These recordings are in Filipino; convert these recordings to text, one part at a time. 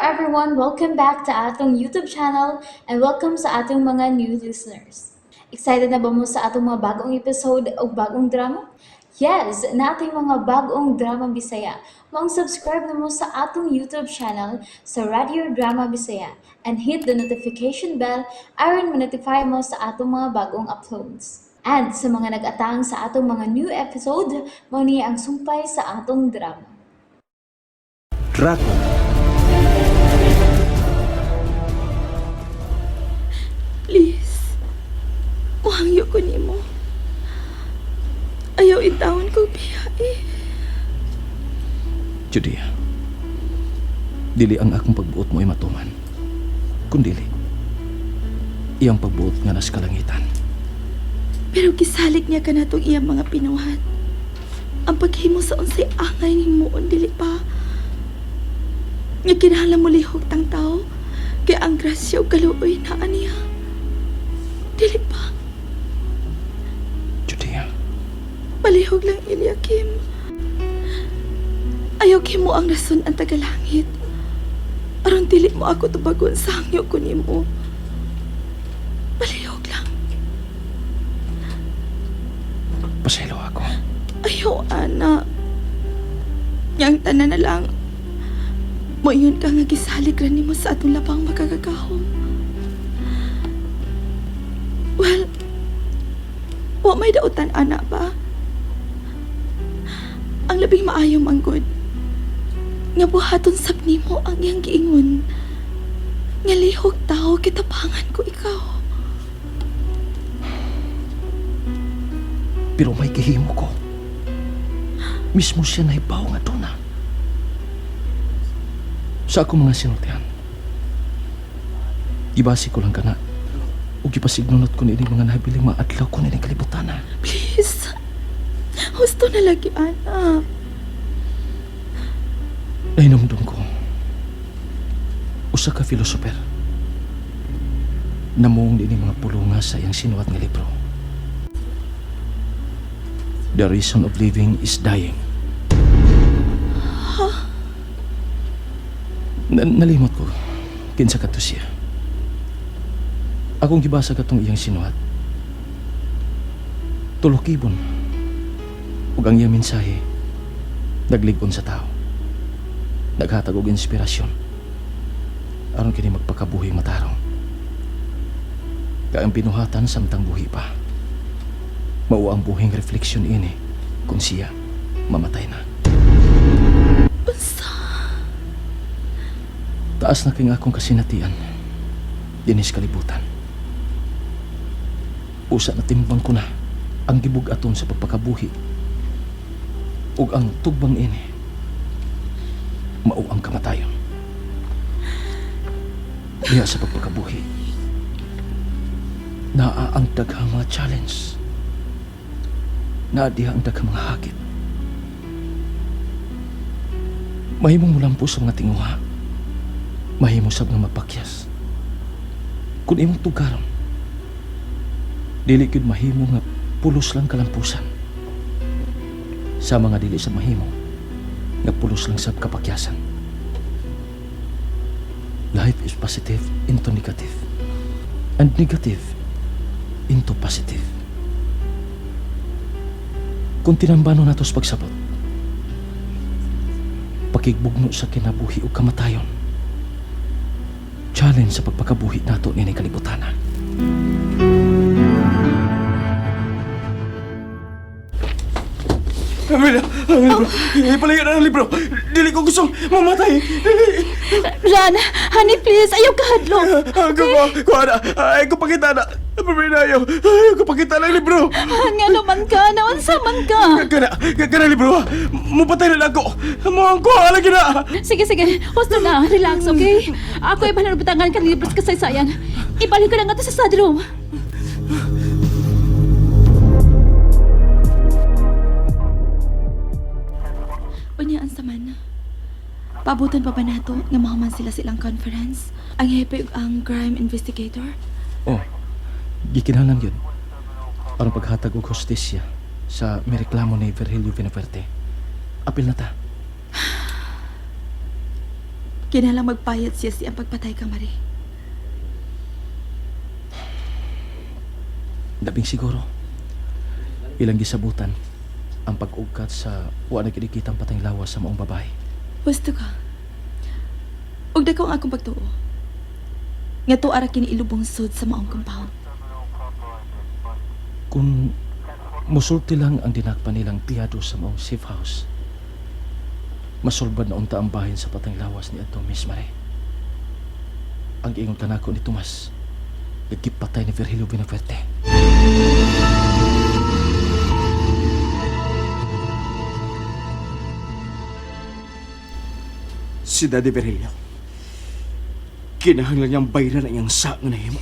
everyone, welcome back to atong YouTube channel and welcome sa atong mga new listeners. Excited na ba mo sa atong mga bagong episode o bagong drama? Yes, na ating mga bagong drama Bisaya. Subscribe na mo sa atong YouTube channel sa Radio Drama Bisaya and hit the notification bell aron ma-notify mo sa atong mga bagong uploads. And sa mga nag-atang sa atong mga new episode, mo niya ang sumpay sa atong drama. Dragon. Please, muhangyo ko nimo. Ayaw itawon ko biyahe. Judia, dili ang akong pagbuot mo ay matuman. Kundili, iyang pagbuot nga nas kalangitan. Pero gisalig niya ka na itong iyang mga pinuhat. Ang paghimo sa unsay angay ni mo, dili pa. Nga kinahanglan mo lihok tang tao, kaya ang grasya o kaluoy na aniya. Dili pa. Judia, Palihog lang, Eliakim. Ayaw mo ang rason ang tagalangit. Aron dili mo ako tubagon sa hangyo ko nimo. Palihog lang. pasaylo ako. Ayaw, anak. Yang tanan na lang. Moingon ka nga gisalig ra nimo sa atong labang magagagahom. Well, wa may dautan, anak ba? Ang labing maayo manggod. Nga buhaton sab nimo ang iyang giingon. Nga lihok tao kitapangan ko ikaw. Pero may gihimo ko. Mismo siya na ibaw nga doon na. Sa ako mga sinultihan, ibasi ko lang ka na ug ipasignunot ko nini mga nabiling maadlaw ko nini kalibutan na. Please. Husto na lagi, anak. Nahinumdum ko. Usa ka filosofer. Namuong nini mga pulunga sa iyang sinuwat nga libro. The reason of living is dying. Nalimot ko. Kinsa ka to siya. Akong gibasa katong iyang sinuhat. Tulokibon. Ug ang iyang mensahe nagligon sa tao. Naghatag og inspirasyon. Aron kini magpakabuhi matarong. Kaya ang pinuhatan samtang buhi pa. Mao ang buhing refleksyon ini kung siya mamatay na. Unsa? Taas na king akong kasinatian dinis kalibutan. Usa na timbang ko na ang gibug-aton sa pagpakabuhi ug ang tugbang ini mao ang kamatayon. Diya sa pagpakabuhi naa ang daghang mga challenge, naa diha ang daghang mga hagit. Mahimong mulampo sa mga tinguha, mahimo sab nga mapakyas. Kung imong tugaron, dili gyud mahimo nga pulos lang kalampusan. Sa mga dili sa mahimo nga pulos lang sab kapakyasan. Life is positive into negative, and negative into positive. Kung tinambano nato sa pagsabot, pakigbugno sa kinabuhi o kamatayon, challenge sa pagpakabuhi nato nini kalibutana. Amila, libro. Ipalayo na ng libro. Dili ko gustong mamatay. Dili. Ran, honey, please. Ayaw ka hadlong. Kuha na. Ay, ko pakita na. Amila, ayaw. Ayaw ko pakita na ang libro. Nga naman ka. Naunsa man ka. Kana libro ha. Mupatay na ako. Muang kuha lagi na. Sige. Husto na. Relax, okay? Ako ay panarubutangan ka libro sa kasaysayan. Ibalik ko lang ito sa sad room. Unyaan sa man. Pabuton pa ba nato nga mahuman sila silang conference? Ang hepe ug ang crime investigator? Oh, gikinahanglan yun. Aron paghatag og hustisya sa mireklamo ni Virgilio Vinaverte. Apil na ta. Kinahanglan magpayat siya siyang pagpatay kang Marie. Labing siguro, ilang gisabutan ang pag-ugkat sa wa na kinikitang patayng lawas sa maong babae. Gusto ka? Ug dako ang akong pagtuo. Nga tuara kini ilubong sud sa maong compound. Kung musulti lang ang dinakpan nilang piyado sa maong safe house, masulbad na unta ang bahin sa patayng lawas ni Adto Miss Marie. Ang ingon kanako ni Tomas, nagkipatay ni Virgilio Benafuerte. Si Daddy Virgilio. Kinahanglan niyang bayran ang iyang sa nga nahimo.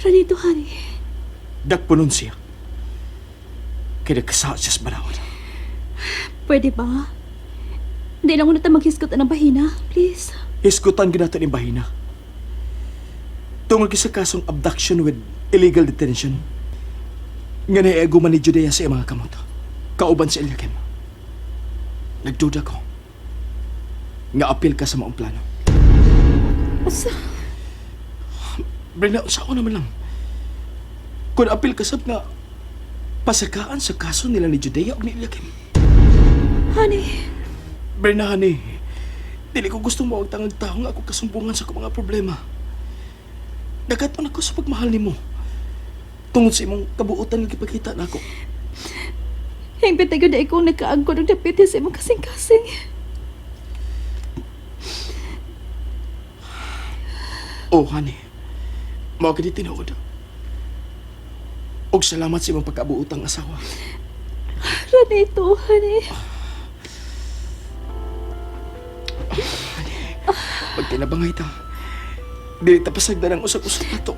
Ranito, honey. Dakpunon siya. Kaya nagkasa siya sa balawad. Pwede ba? Hindi lang mo na maghiskot ng bahina. Please. Iskutan ginato ni Bahina. Tungkol sa kasong abduction with illegal detention. Nga naiaguman ni Judea sa iyang mga kamot. Kauban si Eliakim. Nagduda ko. Nga apil ka sa maong plano. Asa? Brenda, sa ako naman lang. Kung apil ka sab nga pasakaan sa kaso nila ni Judea o ni Eliakim. Honey. Brenda, honey, dili ko gusto mo ang tangang tao nga ako kasumbungan sa akong mga problema. Nagkataon ako sa pagmahal nimo. Tungod sa imong kabuutan nga gipakita nako. Hingpit na ganda ikong nakaangkod ng dapit sa imong kasing-kasing. Oh, honey, mao ka di tinuod. Og salamat sa imong pagkabuutang asawa. Ranito, honey. Magtinabangay ta. Dili ta pasagdan ang usap-usap nato.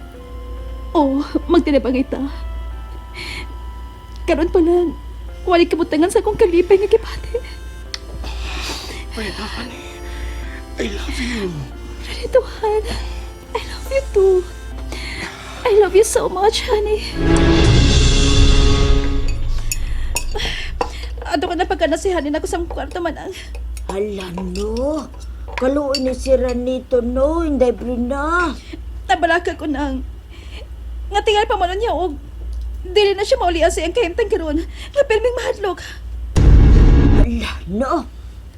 Oh, magtinabang ita. Karon pa lang, wali kabutangan sa akong kalipay nga kipati. Brenda, honey, I love you. Ranito, Han. I love you too. I love you so much, honey. Ato ka na pagkanasihanin ako sa kwarto manang. Hala no, kaluoy ni si Ranito no, hindi Brenda. Nabalaka ko nang nga tingal pa man niya og dili na siya maulian sa iyang kahimtang karon nga pilming mahadlok. Hala no,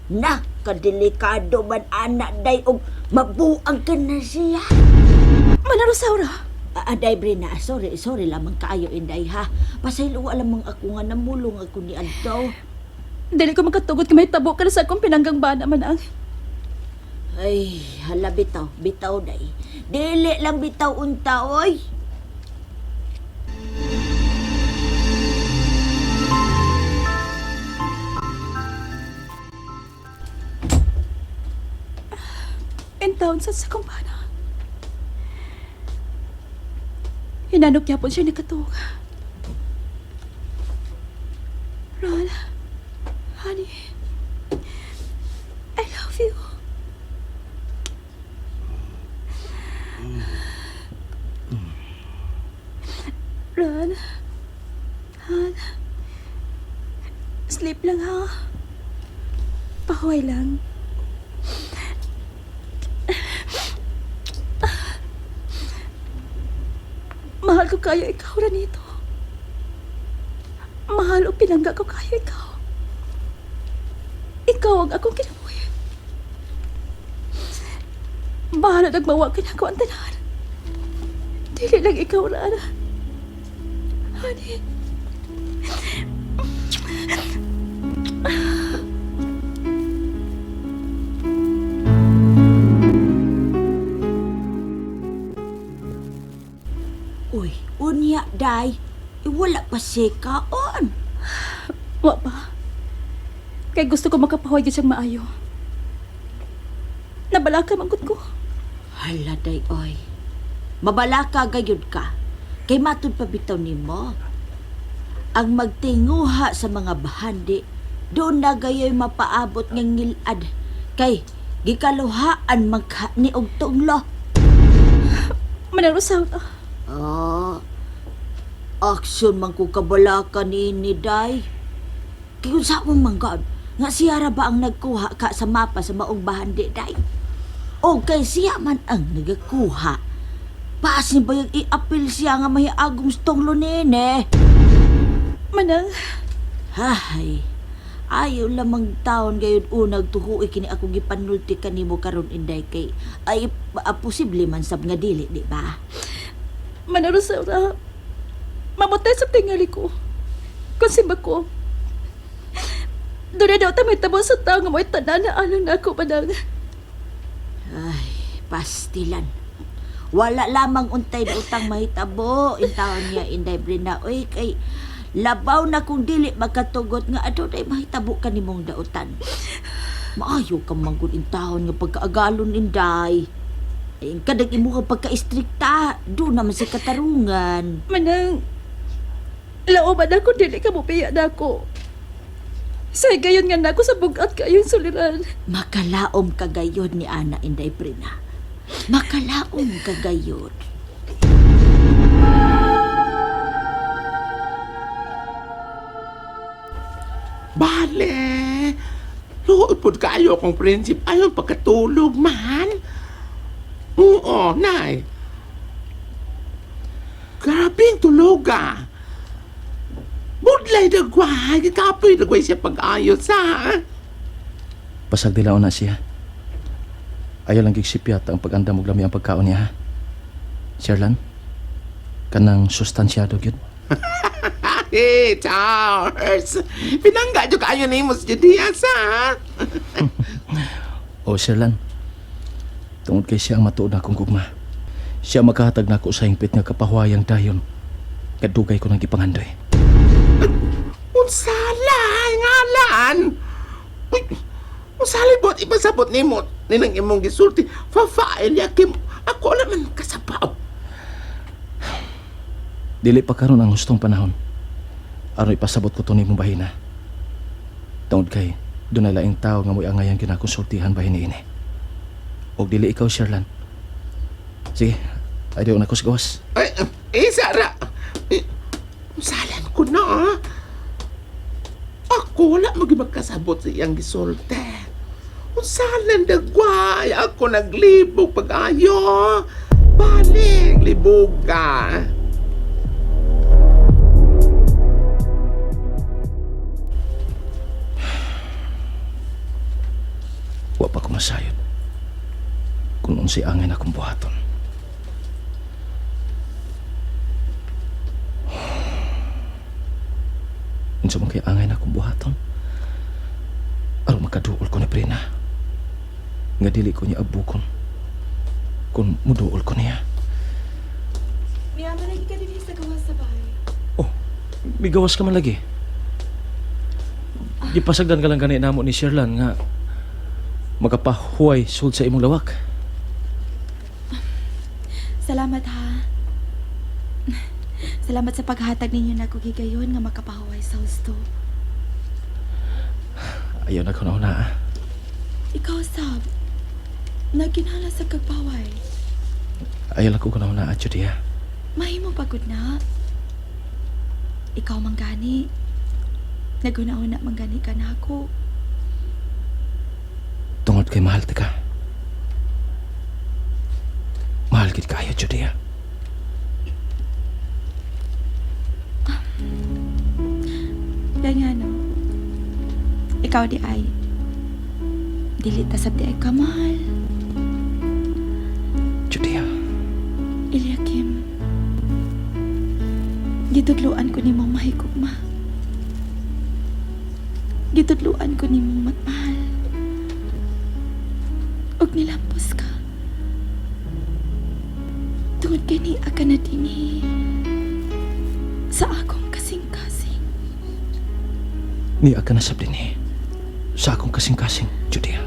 na kadelikado man anak day og mabuang ka na siya. Manaro Saura. Day Brenda, sorry lamang kaayo inday ha. Pasaylo alam mong ako nga namulong ako ni Adto. Dili ko makatugod kay may tabo ka na sa akong pinanggang bana manang. Ay, hala bitaw day. Dili lang bitaw unta oy. In town sa akong bana. Hinanok niya po siya ni Katong. Ron, honey, I love you. Ron, Han, sleep lang ha. Pahuay lang. Mahal ko kayo ikaw, Ranito. Mahal o pinangga ko kayo ikaw. Ikaw ang akong kinabuhi. Bahala nagmawa ka na ako ang tanan. Dili lang ikaw, Rana. Honey. Uy, unya day. Wala pa sekaon. Wa pa. Kay gusto ko makapahuay gyud siyang maayo. Nabalaka mangkot ko. Hala day oy. Mabalaka gayud ka. Kay matud pa bitaw nimo. Ang magtinguha sa mga bahandi doon na gayoy mapaabot ng ngilad kay gikaluhaan magka ni og tunglo. Manaro Saura. Aksyon man ko kabalaka ni day. Kaya sa mong manggod, nga siya ra ba ang nagkuha ka sa mapa sa maong bahandi day? O kay siya man ang nagakuha. Pasin ba yung i-apil siya nga may agong stonglo nene? Manang, Hay, ayaw lamang taon gayon unag tuhuy kini ako gipanulti kanimo karon inday kay ay posible man sab nga dili, di ba? Manang Rosaura, mamatay sa tingali ko. Kasi ba ko? Doon na daw tayo may tabo sa tao nga may tanan na alang na ako, Manang. Ay, pastilan. Wala lamang untay na utang mahitabo. Intawon niya, Inday Brina. Uy, kay labaw na kung dili magkatugot nga ato day mahitabo ka nimong dautan. Maayo ka manggod intawon nga pagkaagalon, Inday. Ay, kadag imo ka pagka-istrikta. Doon naman si katarungan. Manang, laoban ako, dili ka mo piya na ako. Say gayon nga na ako sa bugat kayong suliran. Makalaom ka gayon ni Ana, Inday Brina. Makalaom ka gayon. Bale, luod po kayo kung prinsip ayaw pagkatulog man. Oo, nay. Grabing tulog ah. Budlay dagway, kapoy dagway siya pag-ayos ha. Pasag dilaw na siya. Ayaw lang gigsipyat ang pag-andam og lami ang pagkaon niya, ha? Sherlan, kanang sustansyado gyud. Hey, Charles. Pinangga dyo kayo na imos dyan diyas ha. O Sherlan, tungod kay siya ang matuod na akong gugma. Siya makahatag na ako sa hingpit nga kapahuayang dayon. Kadugay ko ng gipangandoy. Unsalay, ngalan. Uy, unsalay bot, ipasabot ni mo. Ninang imong gisulti, fa-file yakim. Ako naman kasapaw. Dili pa karon ang hustong panahon. Aron ipasabot ko to nimong bahina. Tungod kay dunay laing tao nga mo'y angay ang ginakonsultihan bahin ini. Og dili ikaw, Sherlan. Sige, ayaw na ko sa gawas. Ay, Sara. Unsalan ko na ah. Ako wala magkasabot sa iyang gisulti. Unsalan dagway. Ako naglibog pag-ayo. Balik, libog ka. Wa pa ko masayod. Kung unsay angay na akong buhaton. Unsa man kay angay na akong buhaton? Aron makaduol ko ni Brina. Nga dili ko niya abukon. Kung muduol ko niya. Miyaman lagi ka din sa gawas sa bahay. Oh, may gawas ka man lagi. Gipasagdan ka lang gani namo ni Sherlan nga magapahuway sud sa imong lawak. Salamat ha. Salamat sa paghatag ninyo na ako gigayon nga makapahuway sa husto. Ayaw na ko na una. Ikaw, Sab, naginhala sa kagpaway. Ayaw na ko na una, Judia. Mahimo pagod na. Ikaw manggani. Naguna-una manggani ka na ako. Tungod kay mahal ti ka. Mahal kit kayo, Judia. Dahil nga, no? Ikaw di ay. Dili tasab di ay kamahal. Judia. Eliakim. Gitudluan ko ni mong mahigugma. Gitudluan ko ni mong magmahal. Og nilampos ka. Tungod kay ni aka na dini sa akong kasing-kasing. Ni ka nasab din eh. Sa akong kasing-kasing, Judia.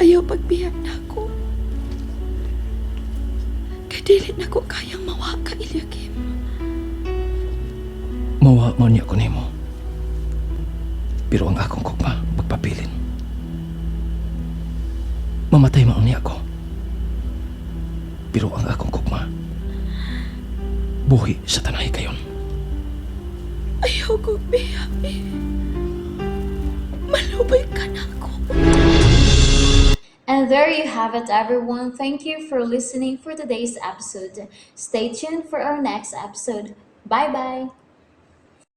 Ayaw pagbiyak na ako. Kay dili na ko kayang mawa ka, Eliakim. Mawa mo niya ko nimo. Pero ang akong kugma, magpapilin. Mamatay mo niya ako. Pero ang akong kugma, buhi sa tanay kayon. Ayaw ko biyak eh. Malubay ka na ako. And And there you have it, everyone. Thank you for listening for today's episode. Stay tuned for our next episode. Bye bye.